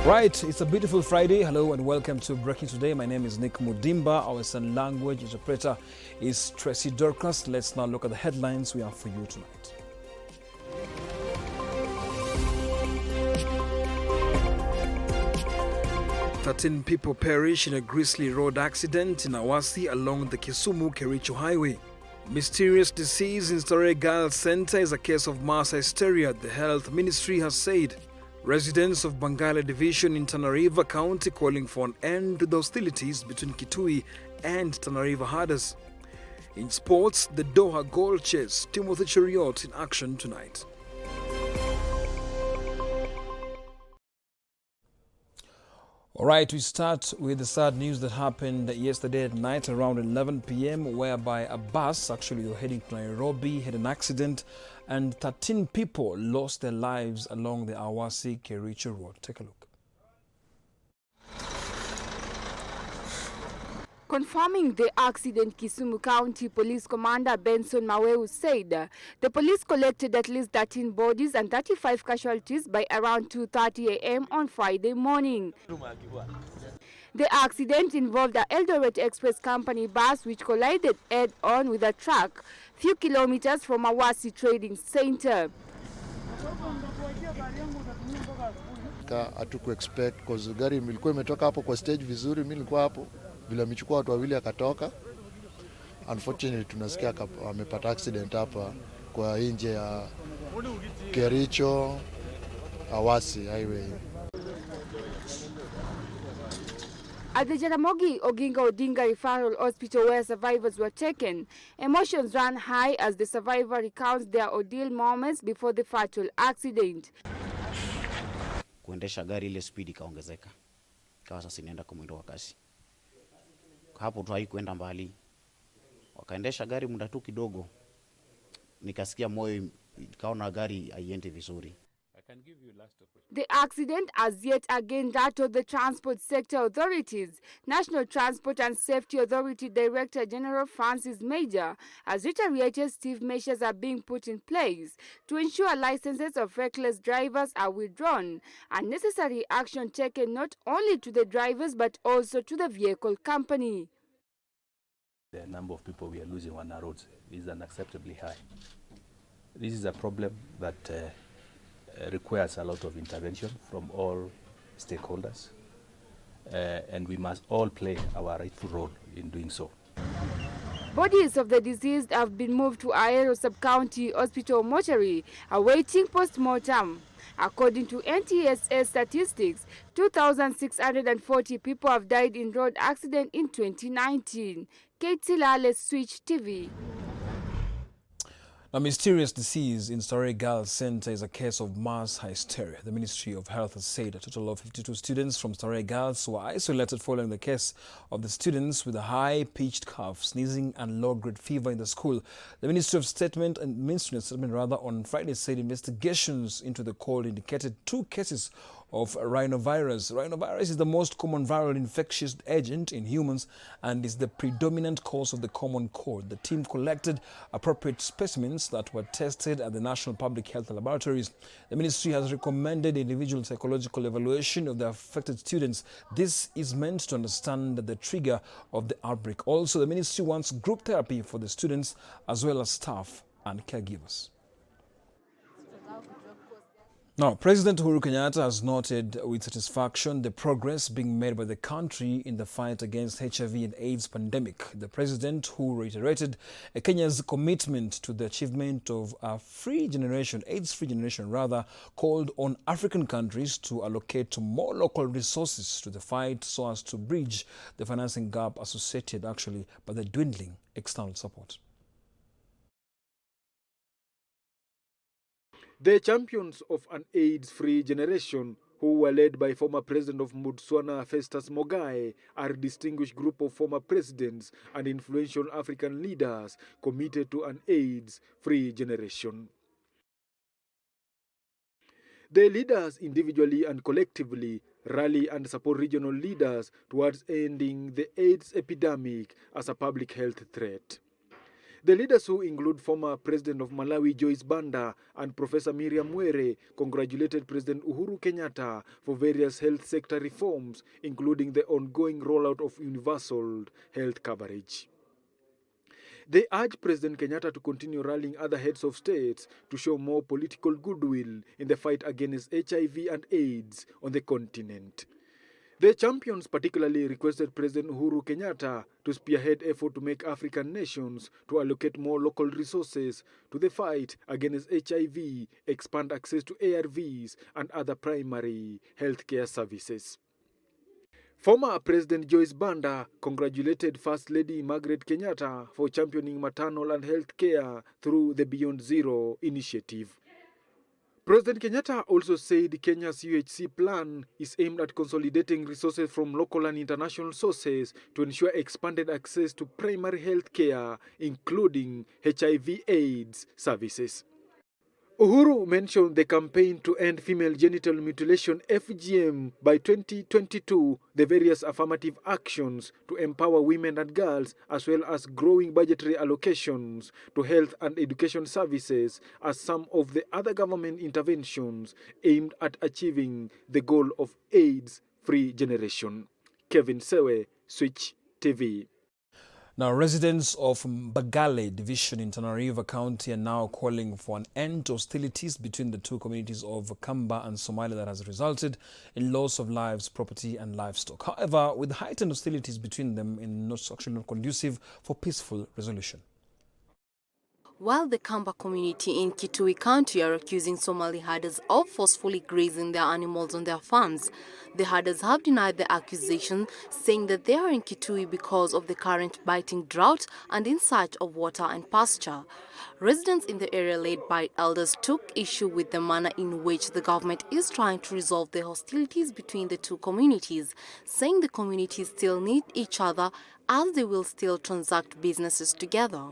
Right, it's a beautiful Friday. Hello and welcome to Breaking Today. My name is Nick Mudimba. Our Sun language interpreter is Tracy Dorcas. Let's now look at the headlines we have for you tonight. Thirteen people perish in a grisly road accident in Awasi along the Kisumu-Kericho highway. Mysterious disease in Starehe Girls Center is a case of mass hysteria, the health ministry has said. Residents of Bangala Division in Tana River County calling for an end to the hostilities between Kitui and Tana River herders. In sports, the Doha goal chase, Timothy Cheruiyot in action tonight. All right, we start with the sad news that happened yesterday at night around 11 p.m. whereby a bus actually heading to Nairobi had an accident and 13 people lost their lives along the Awasi-Kericho road. Take a look. Confirming the accident, Kisumu County Police Commander Benson Maweu said the police collected at least 13 bodies and 35 casualties by around 2:30 a.m. on Friday morning. The accident involved the Eldoret Express Company bus which collided head-on with a truck few kilometers from Awasi Trading Center. Hatuku expect cause gari ilikuwa imetoka hapo kwa stage vizuri, mimi nilikuwa hapo vile amechukua watu wawili akatoka. Unfortunately tunasikia amepata accident hapa kwa nje ya Kericho Awasi highway. At the Jaramogi Oginga Odinga Referral Hospital where survivors were taken, emotions ran high as the survivor recounts their ordeal moments before the fatal accident. Kuendesha gari ile speed ikaongezeka. Kawa sasa inaenda kwa mwendo wa kasi. Hapo tu haikuenda mbali. Wakaendesha gari muda tu kidogo. Nikasikia moyo ikaona gari haiende vizuri. The accident has yet again rattled the transport sector authorities. National Transport and Safety Authority Director General Francis Major has reiterated stiff measures are being put in place to ensure licenses of reckless drivers are withdrawn and necessary action taken not only to the drivers but also to the vehicle company. The number of people we are losing on our roads is unacceptably high. This is a problem that requires a lot of intervention from all stakeholders, and we must all play our rightful role in doing so. Bodies of the deceased have been moved to Ahero Sub-County Hospital mortuary, awaiting post-mortem. According to NTSA statistics, 2,640 people have died in road accident in 2019. Kate Silale, Switch TV. A mysterious disease in Starehe Girls Center is a case of mass hysteria. The Ministry of Health has said a total of 52 students from Starehe Girls were isolated following the case of the students with a high-pitched cough, sneezing and low-grade fever in the school. The Ministry of Statement on Friday said investigations into the cold indicated 2 cases of rhinovirus. Rhinovirus is the most common viral infectious agent in humans and is the predominant cause of the common cold. The team collected appropriate specimens that were tested at the National Public Health Laboratories. The ministry has recommended individual psychological evaluation of the affected students. This is meant to understand the trigger of the outbreak. Also, the ministry wants group therapy for the students as well as staff and caregivers. Now, President Uhuru Kenyatta has noted with satisfaction the progress being made by the country in the fight against HIV and AIDS pandemic. The president, who reiterated Kenya's commitment to the achievement of a free generation, AIDS-free generation rather, called on African countries to allocate more local resources to the fight so as to bridge the financing gap associated actually by the dwindling external support. The champions of an AIDS-free generation, who were led by former president of Botswana Festus Mogae, are a distinguished group of former presidents and influential African leaders committed to an AIDS-free generation. The leaders individually and collectively rally and support regional leaders towards ending the AIDS epidemic as a public health threat. The leaders, who include former President of Malawi Joyce Banda and Professor Miriam Mwere, congratulated President Uhuru Kenyatta for various health sector reforms, including the ongoing rollout of universal health coverage. They urged President Kenyatta to continue rallying other heads of states to show more political goodwill in the fight against HIV and AIDS on the continent. The champions particularly requested President Uhuru Kenyatta to spearhead effort to make African nations to allocate more local resources to the fight against HIV, expand access to ARVs and other primary healthcare services. Former President Joyce Banda congratulated First Lady Margaret Kenyatta for championing maternal and health care through the Beyond Zero initiative. President Kenyatta also said Kenya's UHC plan is aimed at consolidating resources from local and international sources to ensure expanded access to primary health care, including HIV/AIDS services. Uhuru mentioned the campaign to end female genital mutilation (FGM) by 2022, the various affirmative actions to empower women and girls, as well as growing budgetary allocations to health and education services as some of the other government interventions aimed at achieving the goal of AIDS-free generation. Kevin Sewe, Switch TV. Now, residents of Mbagale division in Tana River County are now calling for an end to hostilities between the two communities of Kamba and Somalia that has resulted in loss of lives, property and livestock. However, with heightened hostilities between them, it's actually not conducive for peaceful resolution. While the Kamba community in Kitui County are accusing Somali herders of forcefully grazing their animals on their farms, the herders have denied the accusation, saying that they are in Kitui because of the current biting drought and in search of water and pasture. Residents in the area led by elders took issue with the manner in which the government is trying to resolve the hostilities between the two communities, saying the communities still need each other as they will still transact businesses together.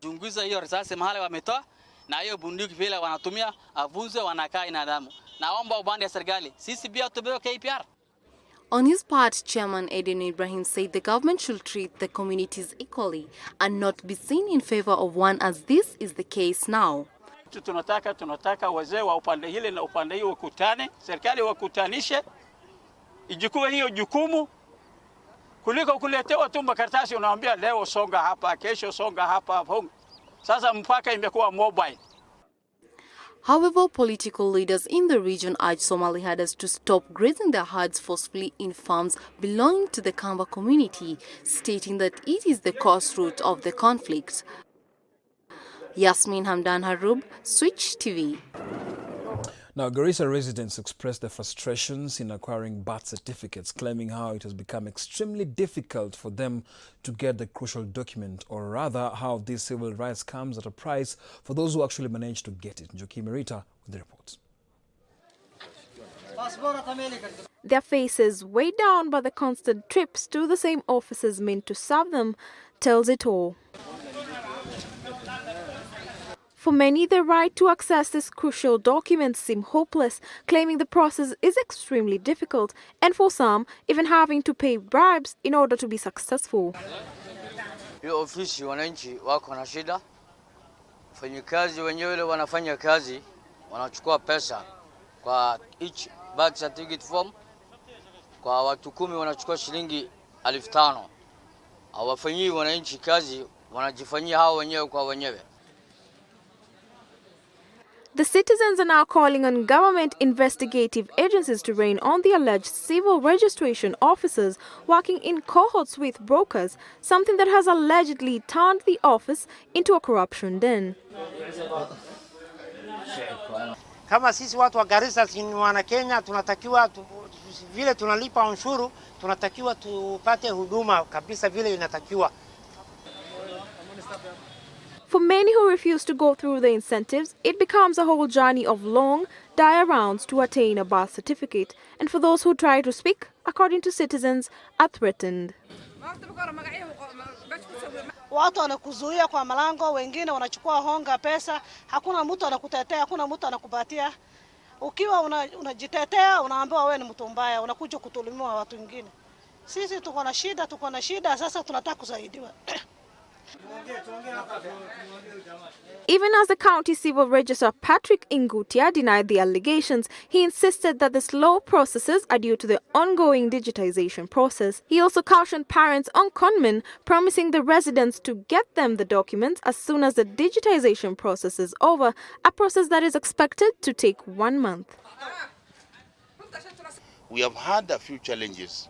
Chunguza hiyo risasi mahali wametoa na hiyo bunduki vile wanatumia avunze wanakaa inadamu. Naomba upande ya serikali sisi pia tubewe KPR. On his part, Chairman Eden Ibrahim said the government should treat the communities equally and not be seen in favor of one as this is the case now. Tunataka wazee wa upande hili na upande hii wakutane, serikali wakutanishe, ijukue hiyo jukumu kuliko kuletewa tu makaratasi unaambia leo songa hapa, kesho songa hapa. Sasa mpaka imekuwa mobile. However, political leaders in the region urge Somali herders to stop grazing their herds forcefully in farms belonging to the Kamba community, stating that it is the cause root of the conflict. Yasmin Hamdan Harub, Switch TV. Now, Garissa residents expressed their frustrations in acquiring birth certificates, claiming how it has become extremely difficult for them to get the crucial document, or rather how this civil rights comes at a price for those who actually manage to get it. Njoki Merita with the report. Their faces, weighed down by the constant trips to the same offices meant to serve them, tells it all. For many, the right to access this crucial document seem hopeless, claiming the process is extremely difficult, and for some, even having to pay bribes in order to be successful. Hiyo ofisi wananchi wako na shida. Wafanyakazi wenyewe wanafanya kazi, wanachukua pesa kwa each birth certificate form. Kwa watu 10 wanachukua shilingi 5,000. Hawafanyii wananchi kazi, wanajifanyia hao wenyewe kwa wenyewe. The citizens are now calling on government investigative agencies to rein on the alleged civil registration officers working in cohorts with brokers, something that has allegedly turned the office into a corruption den. Kama sisi watu wa Garissa ni wana Kenya, tunatakiwa vile tunalipa ushuru, tunatakiwa tupate huduma kabisa vile inatakiwa. For many who refuse to go through the incentives, it becomes a whole journey of long, dire rounds to attain a birth certificate. And for those who try to speak, according to citizens, are threatened. Watu wanakuzuia kwa malango, wengine wanachukua honga pesa, hakuna mtu anakutetea, hakuna mtu anakupatia. Ukiwa unajitetea, unaambiwa wewe ni mtu mbaya, unakuja kutulumiwa watu wengine. Sisi tuko na shida, sasa tunataka kusaidiwa. Even as the county civil registrar Patrick Ingutia denied the allegations, he insisted that the slow processes are due to the ongoing digitization process. He also cautioned parents on conmen, promising the residents to get them the documents as soon as the digitization process is over, a process that is expected to take 1 month. We have had a few challenges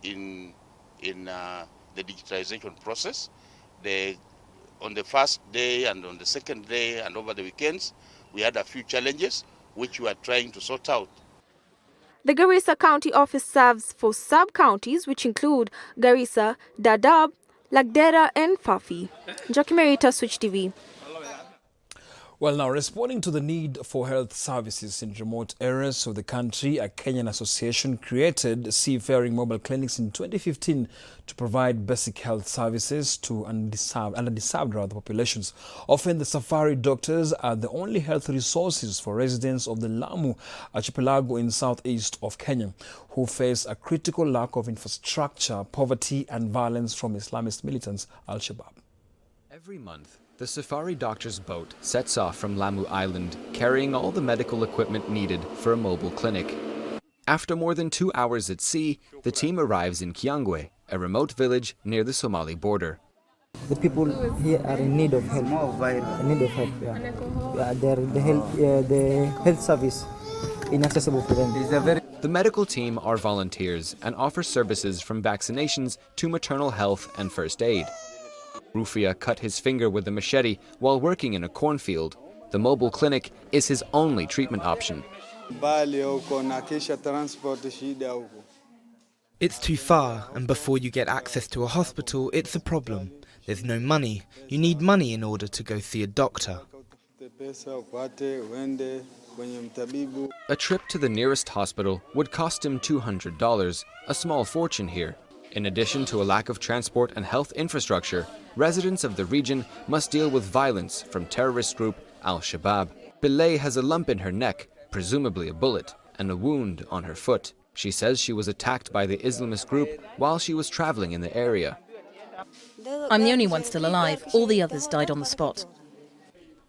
in the digitization process. On the first day and on the second day and over the weekends, we had a few challenges which we are trying to sort out. The Garissa County Office serves 4 sub-counties which include Garissa, Dadaab, Lagdera and Fafi. Jackie Merita, Switch TV. Well, now, responding to the need for health services in remote areas of the country, a Kenyan association created seafaring mobile clinics in 2015 to provide basic health services to underdeserved populations. Often, the safari doctors are the only health resources for residents of the Lamu archipelago in southeast of Kenya, who face a critical lack of infrastructure, poverty and violence from Islamist militants Al-Shabaab. Every month, the safari doctor's boat sets off from Lamu Island, carrying all the medical equipment needed for a mobile clinic. After more than 2 hours at sea, the team arrives in Kiangwe, a remote village near the Somali border. The people here are in need of help. The health service inaccessible for them. The medical team are volunteers and offer services from vaccinations to maternal health and first aid. Rufia cut his finger with a machete while working in a cornfield. The mobile clinic is his only treatment option. It's too far, and before you get access to a hospital, it's a problem. There's no money. You need money in order to go see a doctor. A trip to the nearest hospital would cost him $200, a small fortune here. In addition to a lack of transport and health infrastructure, residents of the region must deal with violence from terrorist group Al-Shabaab. Bilay has a lump in her neck, presumably a bullet, and a wound on her foot. She says she was attacked by the Islamist group while she was traveling in the area. I'm the only one still alive. All the others died on the spot.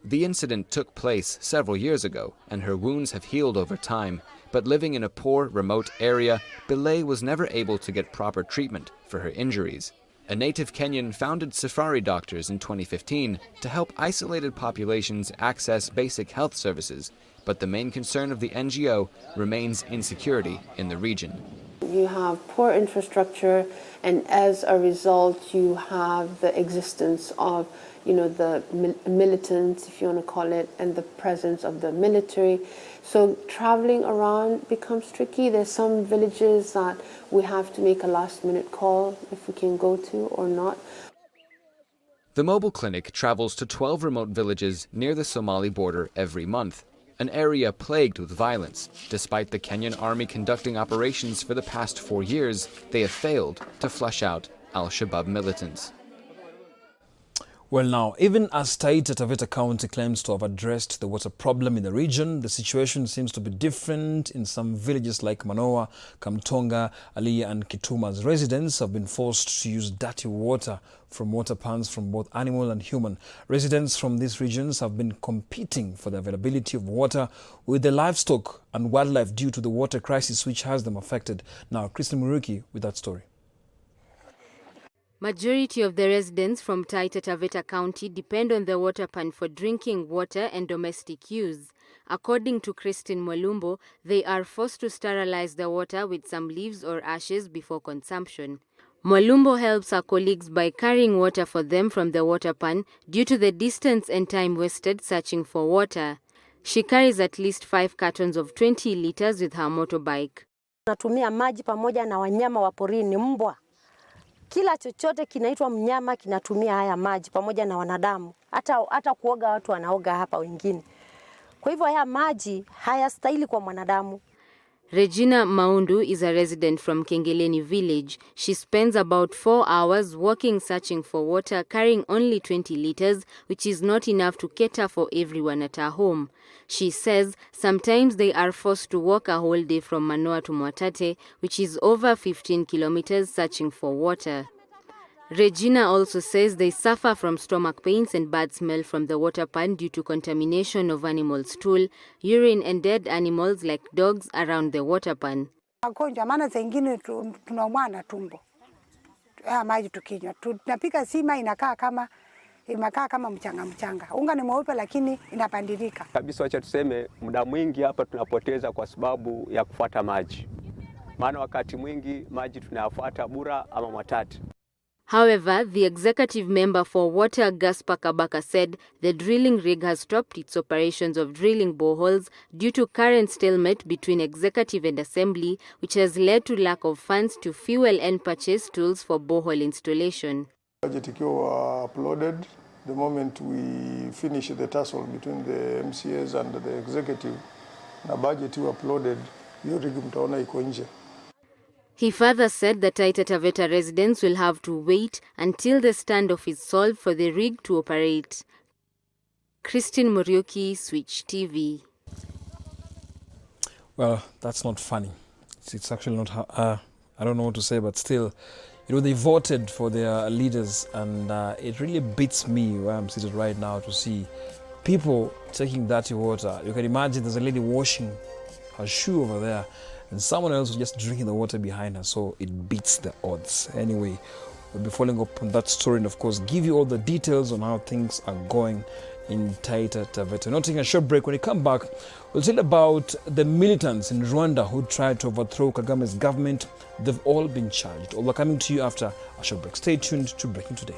The incident took place several years ago, and her wounds have healed over time. But living in a poor, remote area, Bilay was never able to get proper treatment for her injuries. A native Kenyan founded Safari Doctors in 2015 to help isolated populations access basic health services, but the main concern of the NGO remains insecurity in the region. You have poor infrastructure, and as a result, you have the existence of the militants, if you want to call it, and the presence of the military. So traveling around becomes tricky. There's some villages that we have to make a last-minute call if we can go to or not. The mobile clinic travels to 12 remote villages near the Somali border every month, an area plagued with violence. Despite the Kenyan army conducting operations for the past 4 years, they have failed to flush out Al-Shabaab militants. Well, now, even as Taita Taveta County claims to have addressed the water problem in the region, the situation seems to be different in some villages like Manoa, Kamtonga, Alia and Kituma's residents have been forced to use dirty water from water pans from both animal and human. Residents from these regions have been competing for the availability of water with the livestock and wildlife due to the water crisis which has them affected. Now, Kristen Muruki with that story. Majority of the residents from Taita Taveta County depend on the water pan for drinking water and domestic use. According to Christine Mwalumbo, they are forced to sterilize the water with some leaves or ashes before consumption. Mwalumbo helps her colleagues by carrying water for them from the water pan due to the distance and time wasted searching for water. She carries at least 5 cartons of 20 liters with her motorbike. Natumia maji pamoja na wanyama wa porini, mbwa. Kila chochote kinaitwa mnyama kinatumia haya maji pamoja na wanadamu. Hata kuoga watu wanaoga hapa wengine. Kwa hivyo haya maji hayastahili kwa mwanadamu. Regina Maundu is a resident from Kengeleni village. She spends about 4 hours walking searching for water, carrying only 20 liters, which is not enough to cater for everyone at her home. She says sometimes they are forced to walk a whole day from Manoa to Mwatate, which is over 15 kilometers, searching for water. Regina also says they suffer from stomach pains and bad smell from the water pan due to contamination of animal stool, urine and dead animals like dogs around the water pan. Magonjwa maana zingine tunaumwa na tumbo. Maji tukinywa. Tunapika sima inakaa kama mchanga. Unga ni mweupe lakini inapandilika. Kabisa wacha tuseme muda mwingi hapa tunapoteza kwa sababu ya kufuata maji. Maana wakati mwingi maji tunayafuata Bura ama Matati. However, the executive member for water, Gaspar Kabaka, said the drilling rig has stopped its operations of drilling boreholes due to current stalemate between executive and assembly, which has led to lack of funds to fuel and purchase tools for borehole installation. Budget ikiwa uploaded the moment we finish the tussle between the MCAs and the executive, na budget ikiwa uploaded, hiyo rig mtaona iko nje. He further said that Taita Taveta residents will have to wait until the standoff is solved for the rig to operate. Christine Muriuki, Switch TV. Well, that's not funny. It's actually not, I don't know what to say, but still, they voted for their leaders, and it really beats me where I'm seated right now to see people taking dirty water. You can imagine there's a lady washing her shoe over there, and someone else was just drinking the water behind her, so it beats the odds. Anyway, we'll be following up on that story and, of course, give you all the details on how things are going in Taita Taveta. We're not taking a short break. When we come back, we'll tell about the militants in Rwanda who tried to overthrow Kagame's government. They've all been charged. All are coming to you after a short break. Stay tuned to Breaking Today.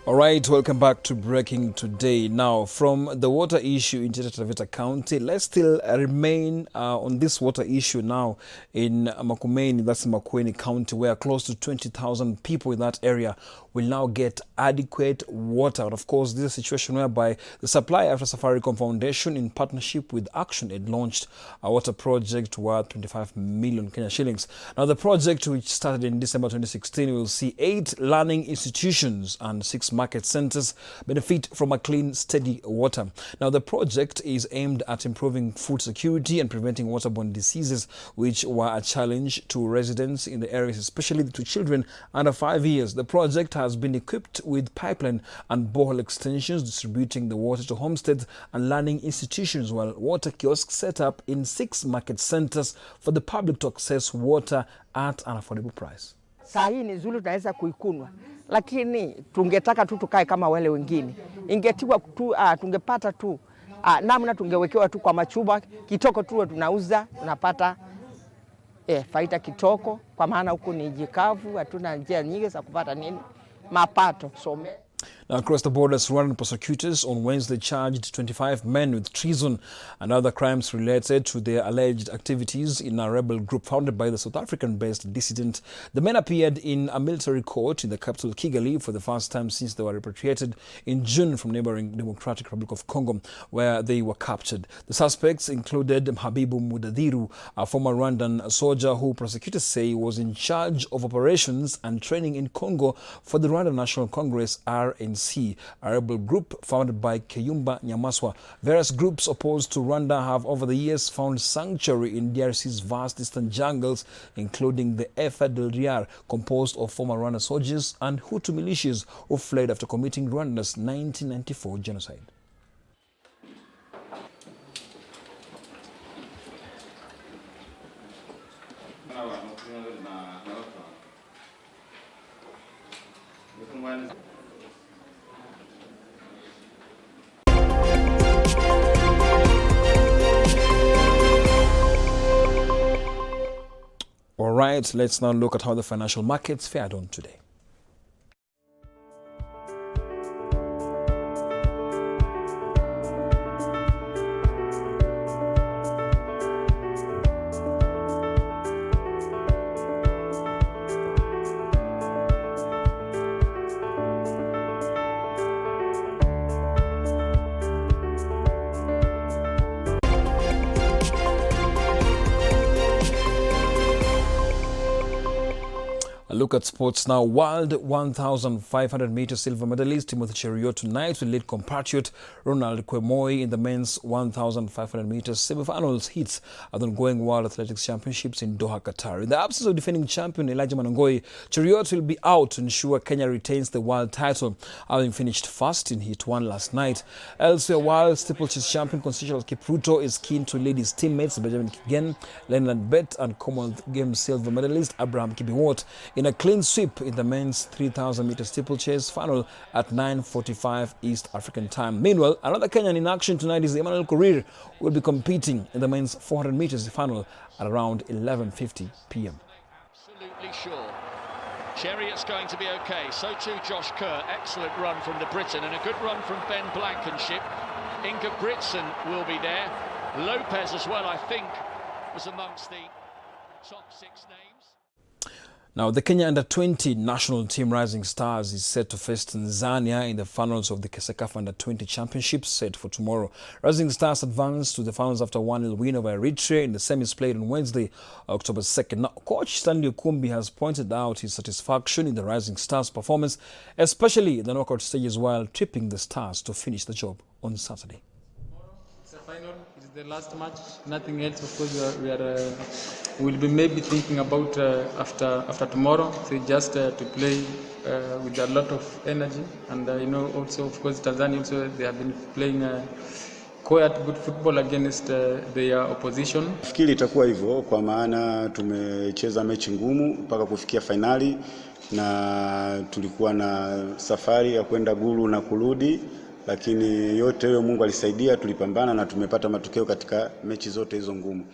All right, welcome back to Breaking Today. Now, from the water issue in Taita Taveta County, let's still remain on this water issue now in Makumeni, that's Makueni County, where close to 20,000 people in that area will now get adequate water. And of course, this is a situation whereby the Supply After Safaricom Foundation, in partnership with ActionAid, launched a water project worth 25 million Kenya shillings. Now, the project, which started in December 2016, will see 8 learning institutions and 6 market centers benefit from a clean, steady water. Now, the project is aimed at improving food security and preventing waterborne diseases, which were a challenge to residents in the areas, especially to children under 5 years. The project has been equipped with pipeline and borehole extensions, distributing the water to homesteads and learning institutions, while water kiosks set up in 6 market centers for the public to access water at an affordable price. Saa hii ni nzuri tunaweza kuikunwa, lakini tungetaka tu tukae kama wale wengine. Ingetiwa tu tungepata tu namna tungewekewa tu kwa machuba kitoko tu tunauza, tunapata faida kitoko, kwa maana huko ni jikavu, hatuna njia nyingi za kupata mapato. Now, across the borders, Rwandan prosecutors on Wednesday charged 25 men with treason and other crimes related to their alleged activities in a rebel group founded by the South African-based dissident. The men appeared in a military court in the capital Kigali for the first time since they were repatriated in June from neighboring Democratic Republic of Congo, where they were captured. The suspects included Habibu Mudadhiru, a former Rwandan soldier who prosecutors say was in charge of operations and training in Congo for the Rwanda National Congress, RNC, a rebel group founded by Kayumba Nyamaswa. Various groups opposed to Rwanda have over the years found sanctuary in DRC's vast eastern jungles, including the FDLR, composed of former Rwanda soldiers and Hutu militias who fled after committing Rwanda's 1994 genocide. All right, let's now look at how the financial markets fared on today. A look at sports now. World 1,500 meter silver medalist Timothy Cheruiyot tonight will lead compatriot Ronald Kwemoi in the men's 1,500 meters semi-finals heats at the ongoing World Athletics Championships in Doha, Qatar. In the absence of defending champion Elijah Manongoi, Cheruiyot will be out to ensure Kenya retains the world title, having finished first in heat 1 last night. Elsewhere, world steeplechase champion Constitutional Kipruto is keen to lead his teammates Benjamin Kigen, Leonard Bett and Commonwealth Games silver medalist Abraham Kibiwot in a clean sweep in the men's 3,000 meter steeplechase final at 9:45 East African time. Meanwhile, another Kenyan in action tonight is Emmanuel Korir, who will be competing in the men's 400 meters final at around 11:50 p.m. Absolutely sure. Cheruiyot's going to be okay. So too Josh Kerr. Excellent run from the Briton and a good run from Ben Blankenship. Inga Britson will be there. Lopez as well, I think, was amongst the top 6 names. Now, the Kenya Under-20 national team Rising Stars is set to face Tanzania in the finals of the CECAFA Under-20 Championships set for tomorrow. Rising Stars advanced to the finals after a 1-0 win over Eritrea in the semis played on Wednesday, October 2nd. Now, coach Stanley Okumbi has pointed out his satisfaction in the Rising Stars' performance, especially in the knockout stages, while tipping the Stars to finish the job on Saturday. It's a final. It's the last match. Nothing else. Of course, we'll be maybe thinking about after tomorrow. So just to play with a lot of energy, and also of course Tanzania also they have been playing quite good football against their opposition. Nafikiri itakuwa hivyo kwa maana tumecheza mechi ngumu mpaka kufikia finali na tulikuwa na safari ya kwenda Gulu na kurudi, lakini yote hiyo Mungu alisaidia, tulipambana na tumepata matokeo katika mechi zote hizo ngumu.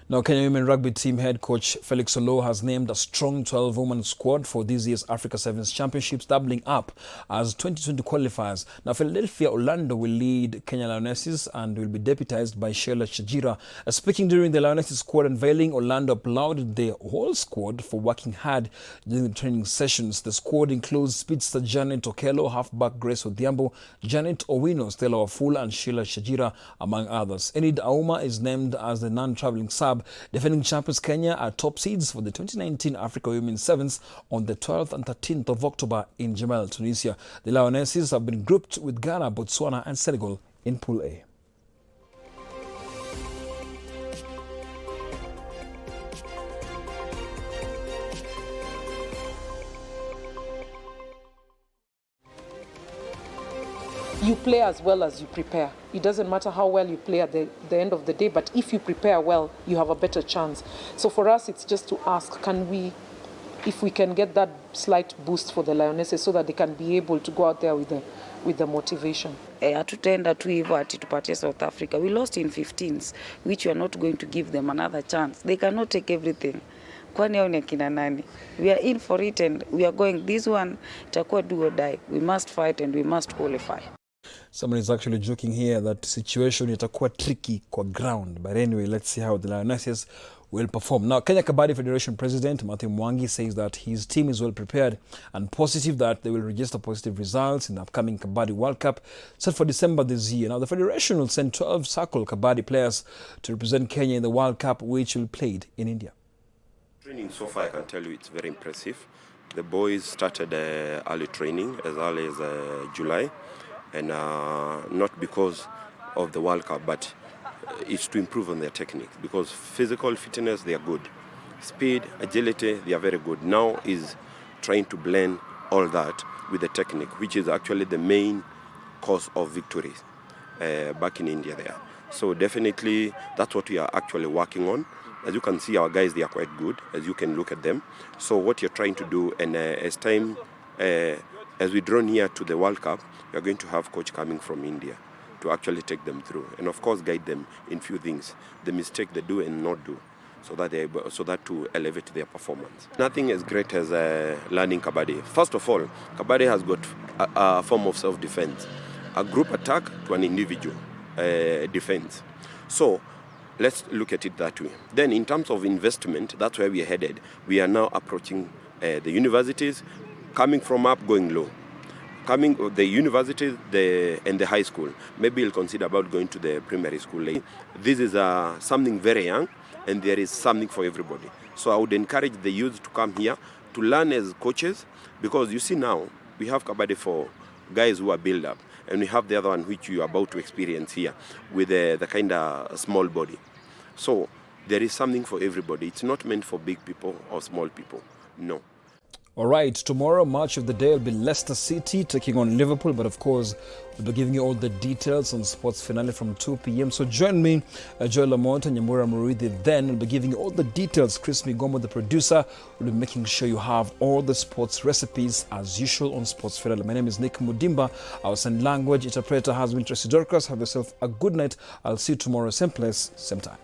Now, Kenya Women Rugby Team head coach Felix Olo has named a strong 12-woman squad for this year's Africa Sevens Championships, doubling up as 2020 qualifiers. Now, Philadelphia Orlando will lead Kenya Lionesses and will be deputized by Sheila Shajira. Speaking during the Lionesses squad unveiling, Orlando applauded the whole squad for working hard during the training sessions. The squad includes speedster Janet Okello, halfback Grace Odhiambo, Janet Owino, Stella Wafula and Sheila Shajira, among others. Enid Auma is named as the non-traveling sub. Defending champions Kenya are top seeds for the 2019 Africa Women's Sevens on the 12th and 13th of October in Jamel, Tunisia. The Lionesses have been grouped with Ghana, Botswana and Senegal in Pool A. You play as well as you prepare. It doesn't matter how well you play at the end of the day, but if you prepare well, you have a better chance. So for us, it's just to ask, if we can get that slight boost for the Lionesses so that they can be able to go out there with the motivation. Hatutaenda tu hivyo ati tupatie South Africa. We lost in 15s, which we are not going to give them another chance. They cannot take everything. Kwani hao ni akina nani? We are in for it and we are going. This one itakuwa do or die. We must fight and we must qualify. Someone is actually joking here that situation itakuwa tricky kwa ground. But anyway, let's see how the Lionesses will perform. Now, Kenya Kabaddi Federation President Matthew Mwangi says that his team is well prepared and positive that they will register positive results in the upcoming Kabaddi World Cup set for December this year. Now, the Federation will send 12 Circle Kabaddi players to represent Kenya in the World Cup, which will be played in India. Training so far, I can tell you it's very impressive. The boys started early training as early as July. And not because of the World Cup, but it's to improve on their technique. Because physical fitness, they are good. Speed, agility, they are very good. Now is trying to blend all that with the technique, which is actually the main cause of victories back in India there. So definitely, that's what we are actually working on. As you can see, our guys, they are quite good, as you can look at them. So what you're trying to do, and as we draw near to the World Cup, we are going to have coach coming from India to actually take them through and of course guide them in few things, the mistake they do and not do, so that to elevate their performance. Nothing as great as learning Kabaddi. First of all, Kabaddi has got a form of self-defense, a group attack to an individual defense. So let's look at it that way. Then in terms of investment, that's where we are headed. We are now approaching the universities, coming from up, going low. The universities and the high school, maybe you'll consider about going to the primary school. This is something very young, and there is something for everybody. So I would encourage the youth to come here to learn as coaches, because you see now, we have Kabaddi for guys who are built up, and we have the other one which you are about to experience here with the kind of small body. So there is something for everybody. It's not meant for big people or small people, no. All right, tomorrow, match of the day will be Leicester City taking on Liverpool. But of course, we'll be giving you all the details on Sports Finale from 2 p.m. So join me, Joel Lamont and Nyambura Muridi. Then we'll be giving you all the details. Chris Migomo, the producer, will be making sure you have all the sports recipes as usual on Sports Finale. My name is Nick Mudimba. Our sign language interpreter has been Tracy Dorcas. Have yourself a good night. I'll see you tomorrow, same place, same time.